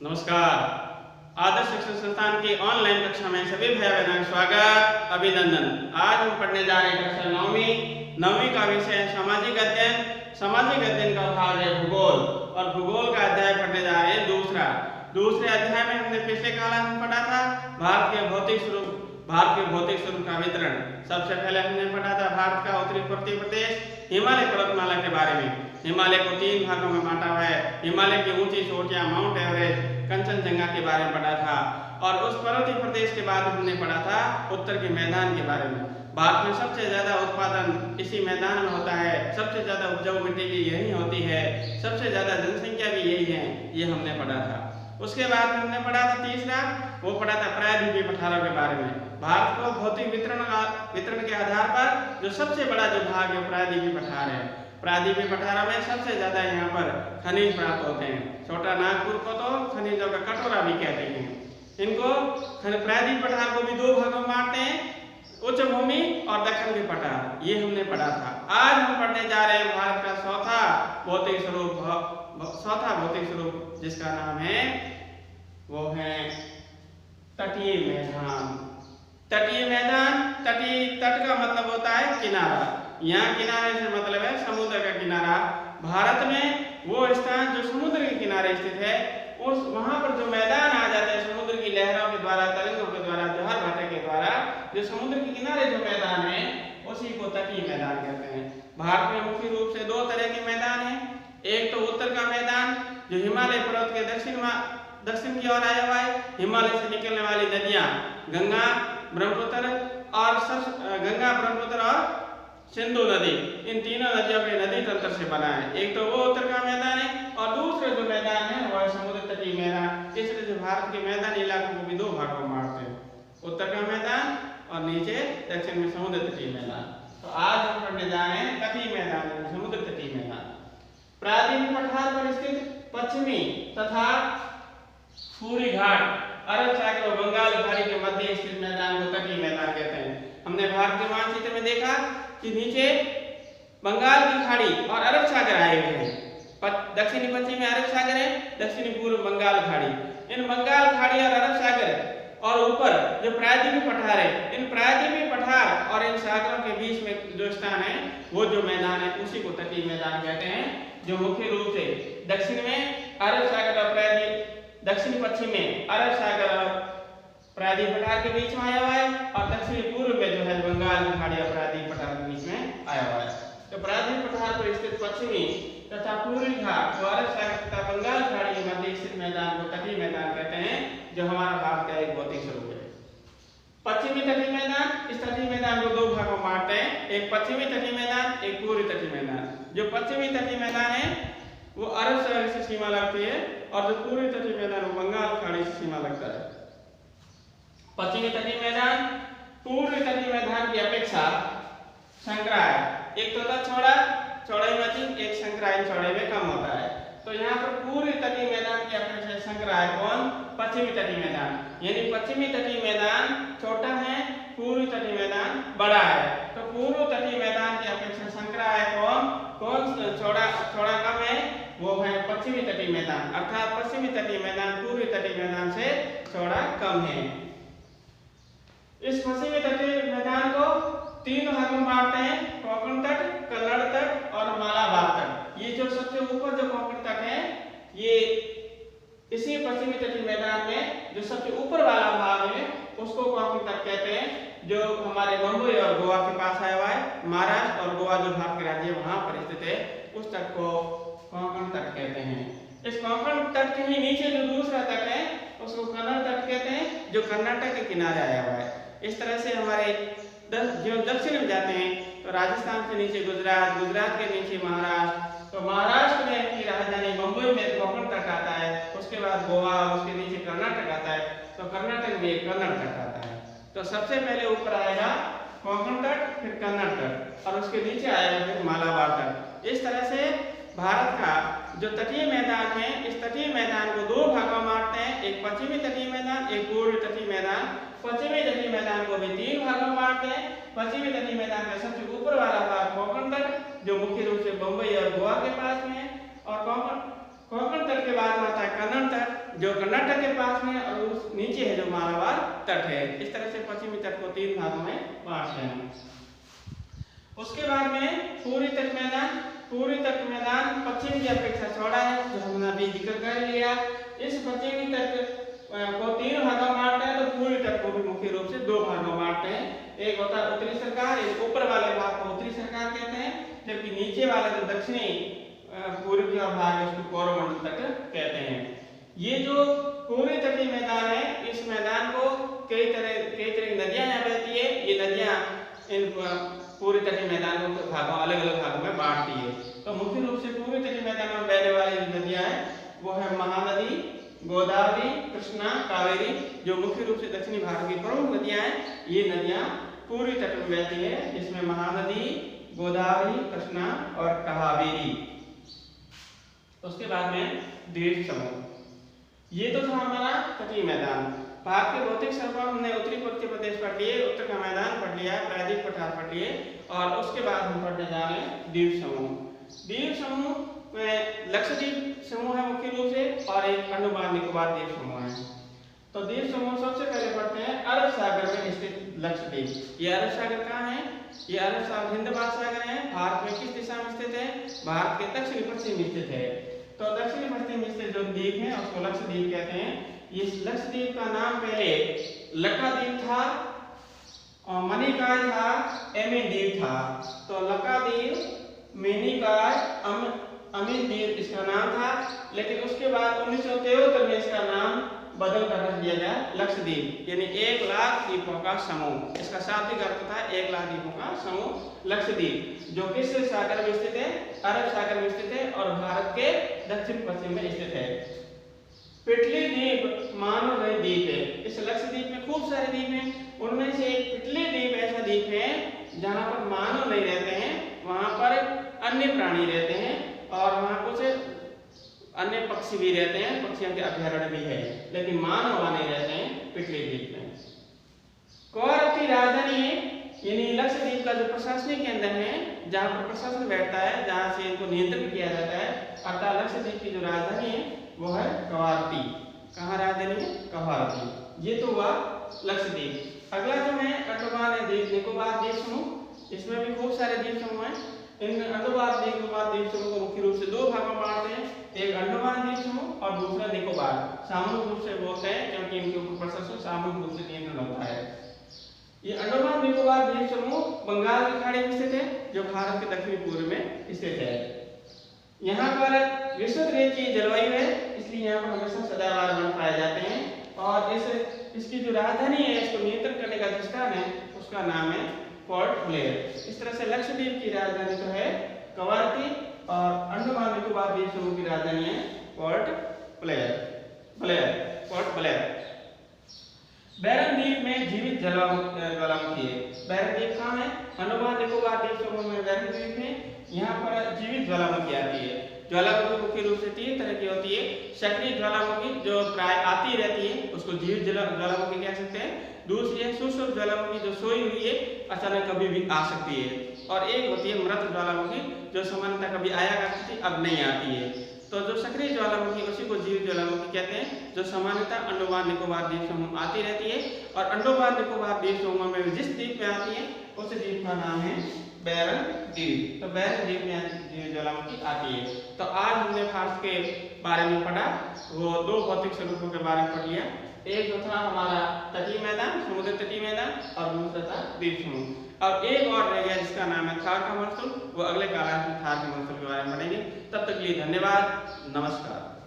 नमस्कार। आदर्श शिक्षण संस्थान की ऑनलाइन कक्षा में सभी भाई बहनों का स्वागत, अभिनंदन। आज हम पढ़ने जा रहे हैं कक्षा नौवीं का विषय है सामाजिक अध्ययन। सामाजिक अध्ययन का भाग है भूगोल और भूगोल का अध्याय पढ़ने जा रहे हैं दूसरे अध्याय में हमने पिछले काल में पढ़ा था भारत के भौतिक स्वरूप का वितरण। सबसे पहले हमने पढ़ा था भारत का उत्तरी पूर्वी प्रदेश हिमालय पर्वतमाला के बारे में। हिमालय को 3 भागों में बांटा हुआ है। हिमालय की ऊंची चोटियां माउंट एवरेस्ट, कंचनजंगा के बारे में पढ़ा था और उस पर्वतीय प्रदेश के बाद हमने पढ़ा था उत्तर के मैदान के बारे में। भारत में सबसे ज्यादा उत्पादन इसी मैदान में होता है, सबसे ज्यादा उपजाऊ मिट्टी भी यही होती है, सबसे ज्यादा जनसंख्या भी यही है, ये हमने पढ़ा था। उसके बाद हमने पढ़ा था तीसरा, वो पढ़ा था प्रायद्वीपीय पठारों के बारे में। भारत को भौतिक वितरण के आधार पर जो सबसे बड़ा जो भाग है प्रायद्वीपीय पठार है। प्रायद्वीपीय पठारों में सबसे ज्यादा यहाँ पर खनिज प्राप्त होते हैं। छोटा नागपुर को तो खनिजों का कटोरा भी कहते हैं। इनको प्रायद्वीपीय पठार को भी 2 भागों में बांटते हैं, उच्च भूमि और दक्षिण के पठार। ये हमने पढ़ा था। आज हम पढ़ने जा रहे हैं भारत का चौथा भौतिक स्वरूप जिसका नाम है वो है तटीय मैदान। तटीय मैदान, तट का मतलब होता है किनारा। यहाँ किनारे से मतलब है समुद्र का किनारा। भारत में वो स्थान जो समुद्र के किनारे स्थित है, उस वहां पर जो मैदान आ जाते हैं समुद्र की लहरों के द्वारा, तरंगों के द्वारा, जहर भाटे के द्वारा, जो समुद्र के किनारे जो मैदान है उसी को तटीय मैदान कहते हैं। भारत में मुख्य रूप से 2 तरह के मैदान हैं। एक तो उत्तर का मैदान जो हिमालय पर्वत के दक्षिण की ओर आया हुआ है। हिमालय से निकलने वाली नदियां गंगा, ब्रह्मपुत्र और सिंधु नदी, इन तीनों नदियों के नदी तंत्र से बना है। एक तो वो उत्तर का मैदान है और दूसरा जो मैदान है वह समुद्र तटीय मैदान। इसलिए जो भारत के मैदानी इलाकों को भी 2 भागों में बांटते हैं, उत्तर का मैदान और नीचे दक्षिण में समुद्र तटीय मैदान। तो आज हम पढ़ने जा रहे हैं तटीय मैदान, समुद्र तटीय मैदान। प्रायद्वीपीय पठार पर स्थित पश्चिमी तथा पूर्वी घाट, अरब सागर और बंगाल खाड़ी के मध्य स्थित मैदान को तटीय मैदान कहते हैं। हमने भारत के मानचित्र में देखा कि नीचे बंगाल की खाड़ी और अरब सागर आए हुए हैं। दक्षिणी पश्चिम में अरब सागर है, दक्षिणी पूर्व बंगाल खाड़ी। इन बंगाल खाड़ी और अरब सागर और ऊपर जो प्रायद्वीपीय पठार है, इन प्रायद्वीपीय पठार और इन सागरों के बीच में जो स्थान है वो जो मैदान है उसी को तटीय मैदान कहते हैं, जो मुख्य रूप से दक्षिण में अरब सागर और दक्षिण पश्चिम में अरब सागर और प्रायद्वीपीय पठार के बीच में आया हुआ है और दक्षिणी पूर्व में जो है बंगाल की खाड़ी और प्रायद्वीपीय पठार के बीच में आया हुआ है। तो प्रायद्वीपीय पठार पर स्थित पश्चिमी तथा पूर्वी घाट जो अरब सागर तथा बंगाल खाड़ी के मध्य स्थित मैदान को तटीय मैदान कहते हैं, जो हमारा भारत का एक भौतिक स्वरूप है। पश्चिमी तटीय मैदान, इस तटीय मैदान को 2 भागों में बांटते हैं, एक पश्चिमी तटीय मैदान, एक पूर्वी तटीय मैदान। जो पश्चिमी तटीय मैदान है वो अरब सागर से सीमा लगती है और जो पूर्वी तटीय मैदान वो बंगाल खाड़ी से सीमा लगता है। पश्चिमी तटीय मैदान पूर्वी तटीय मैदान की अपेक्षा संक्राय, एक तो था चौड़ाई में अधिक, एक संक्राय चौड़ाई में कम होता है। तो यहाँ पर पूर्वी तटीय मैदान की अपेक्षा संक्राय कौन? पश्चिमी तटीय मैदान। यानी पश्चिमी तटीय मैदान छोटा है, पूर्वी तटीय मैदान बड़ा है। तो पूर्व तटीय मैदान की अपेक्षा संक्राय कौन चौड़ा कम है, वो है पश्चिमी तटीय मैदान। अर्थात पश्चिमी तटीय मैदान पूर्वी तटीय मैदान से चौड़ा कम है। इस पश्चिमी तटीय मैदान को 3 भागों में बांटते हैं, कोंकण तट, कन्नड़ तट और मालाबार तट। ये जो सबसे ऊपर जो कोंकण तट है, ये इसी पश्चिमी तटीय मैदान में जो सबसे ऊपर वाला भाग है उसको कोंकण तट कहते हैं, जो हमारे मुंबई और गोवा के पास आया हुआ है। महाराष्ट्र और गोवा जो भारत के राज्य वहां पर स्थित है, उस तट को कोंकण तट कहते हैं। इस कोंकण तट के ही नीचे जो दूसरा तट है उसको कन्नड़ तट कहते हैं, जो कर्नाटक के किनारे आया हुआ है। इस तरह से हमारे जो दक्षिण में जाते हैं तो राजस्थान के नीचे गुजरात, गुजरात के नीचे महाराष्ट्र, तो महाराष्ट्र में की राजधानी मुंबई में कोंकण तट आता है। उसके बाद गोवा, उसके नीचे कर्नाटक आता है, तो कर्नाटक में कन्नड़ तट आता है। तो सबसे पहले ऊपर आएगा कोंकण तट, फिर कन्नड़ तट और उसके नीचे आएगा फिर मालाबार तट। इस तरह से भारत का जो तटीय मैदान है, इस तटीय मैदान को 2 भागों में बांटते हैं, एक पश्चिमी तटीय मैदान, एक पूर्वी तटीय मैदान। पश्चिमी तटीय मैदान को भी 3 भागों में बांटते हैं। पश्चिमी तटीय मैदान का सबसे ऊपर वाला भाग कोंकण तट, जो मुख्य रूप से मुंबई और गोवा के पास में है, और कोंकण तट के बाद आता है कन्नड़ तट, जो कर्नाटक के पास में और उस नीचे है जो मालाबार तट है। इस तरह से पश्चिमी तट को 3 भागों में बांटते हैं। उसके बाद में पूर्वी तट मैदान। पूर्वी तट मैदान पश्चिम की अपेक्षा चौड़ा है, जो हमने अभी जिक्र कर लिया। इस पश्चिमी तट को 3 भागों में बांटते हैं, तो पूर्वी तट को भी मुख्य रूप से 2 भागों में बांटते हैं। एक होता है उत्तरी सरकार, एक ऊपर वाले भाग को उत्तरी सरकार कहते हैं, जबकि नीचे वाला जो दक्षिणी पूर्वी का भाग है उसको कोरोमंडल तट कहते हैं। ये जो पूर्वी तटीय मैदान है, इस मैदान को कई तरह की नदियां यहाँ बहती है। ये नदियां इन पूर्वी तटीय मैदान को भागों अलग अलग भागों में बांटती है। तो मुख्य रूप से पूर्वी तटीय मैदान में बहने वाली जो नदियां हैं वो है महानदी, गोदावरी, कृष्णा, कावेरी, जो मुख्य रूप से दक्षिणी भारत की प्रमुख नदियां हैं। ये नदियां पूर्वी तट में बहती है, जिसमें महानदी, गोदावरी, कृष्णा और कावेरी। उसके बाद में द्वीप समूह। ये तो था हमारा तटीय मैदान। भारत के भौतिक स्वरूप हमने उत्तरी पूर्वी प्रदेश पढ़ लिए, उत्तर का मैदान पढ़ लिया, प्रायद्वीप पठार पढ़ लिए, और उसके बाद हम पढ़ने जा रहे हैं द्वीप समूह। द्वीप समूह में लक्षद्वीप समूह है मुख्य रूप से, और एक अंडमान निकोबार द्वीप समूह है। तो द्वीप समूह सबसे पहले पढ़ते हैं अरब सागर में स्थित लक्षद्वीप। ये अरब सागर कहाँ है? ये अरब सागर हिंद महासागर है। भारत में किस दिशा में स्थित है? भारत के दक्षिण पश्चिम में स्थित है। तो दक्षिण पश्चिम स्थित जो द्वीप है उसको लक्षद्वीप कहते हैं। इस लक्षद्वीप का नाम पहले लक्काद्वीप था, और मणिकाय था, एमिन द्वीप था। तो लक्काद्वीप, मणिकाय, अमिन द्वीप इसका नाम था, लेकिन उसके बाद 1973 में इसका नाम बदल कर रख दिया गया लक्षद्वीप, यानी 1 लाख द्वीपों का समूह। इसका शाब्दिक अर्थ था 1 लाख द्वीपों का समूह लक्षद्वीप, जो किस सागर में स्थित है? अरब सागर में स्थित है, और भारत के दक्षिण पश्चिम में स्थित है। पिटली द्वीप मानव रहित द्वीप है। इस लक्षद्वीप में खूब सारे द्वीप हैं, उनमें से एक पिटली द्वीप ऐसा द्वीप है जहाँ पर मानव नहीं रहते हैं, वहाँ पर अन्य प्राणी रहते हैं, और वहाँ कुछ अन्य पक्षी भी रहते हैं, पक्षियों के अभयारण्य भी है, लेकिन मानव वहाँ नहीं रहते हैं पिटली द्वीप में। कौरव की राजधानी है, यानी लक्षद्वीप का जो प्रशासनिक केंद्र है, जहाँ पर प्रशासन बैठता है, जहाँ से इनको नियंत्रण किया जाता है, अर्थात लक्षद्वीप की जो राजधानी है वो है कवारती। कहाँ राजधानी है? कवारती। ये तो हुआ लक्षद्वीप। अगला जो है अंडमान निकोबार द्वीप समूह। इसमें भी खूब सारे द्वीप समूह हैं। इन अंडमान निकोबार द्वीप समूह को मुख्य रूप से 2 भागों में बांटते हैं, एक अंडमान द्वीप समूह और दूसरा निकोबार। सामूहिक रूप से बोलते हैं क्योंकि इनके ऊपर प्रशासन सामूहिक रूप से नियंत्रण होता है। ये अंडमान निकोबार द्वीप समूह बंगाल की खाड़ी में स्थित है, जो भारत के दक्षिण पूर्व में स्थित है। यहाँ पर विश्व की जलवायु है, इसलिए यहाँ पर हमेशा सदाबहार वन पाए जाते हैं, और इसकी जो राजधानी है, इसको नियंत्रण करने का जो स्थान है उसका नाम है पोर्ट ब्लेयर। इस तरह से लक्षद्वीप की राजधानी तो है कवारती, और अंडमान निकोबार द्वीप समूह की राजधानी है पोर्ट ब्लेयर। बैरन द्वीप में जीवित ज्वालामुखी है। बैरन द्वीप कहाँ है? अंडमान निकोबार द्वीप समूह में बैरन द्वीप है। यहाँ पर जीवित ज्वालामुखी आती है। ज्वालामुखी मुख्य रूप से 3 तरह की होती है। सक्रिय ज्वालामुखी जो प्राय आती रहती है, उसको जीवित ज्वालामुखी कह सकते हैं। दूसरी है सुषुप्त ज्वालामुखी, जो सोई हुई है, अचानक कभी भी आ सकती है। और एक होती है मृत ज्वालामुखी, जो सामान्यतः कभी आया करती थी, अब नहीं आती है। तो जो सक्रिय ज्वालामुखी उसी को जीवित ज्वालामुखी कहते हैं, जो सामान्यतः अंडमान निकोबार द्वीप समूह आती रहती है। और अंडमान निकोबार द्वीप समूह में जिस द्वीप में आती है उस द्वीप का नाम है बैरन द्वीप। तो बैरन द्वीप में जीवित ज्वालामुखी आती है। तो आज हमने भारत के बारे में पढ़ा, वो 2 भौतिक स्वरूपों के बारे में पढ़ लिया। एक जो था हमारा तटीय मैदान, समुद्र तटीय मैदान, और दूसरा था द्वीप समूह। और एक और रह गया जिसका नाम है थार का महोत्सव, वो अगले कालांश में थार के महोत्सव के बारे में पढ़ेंगे। तब तक के लिए धन्यवाद, नमस्कार।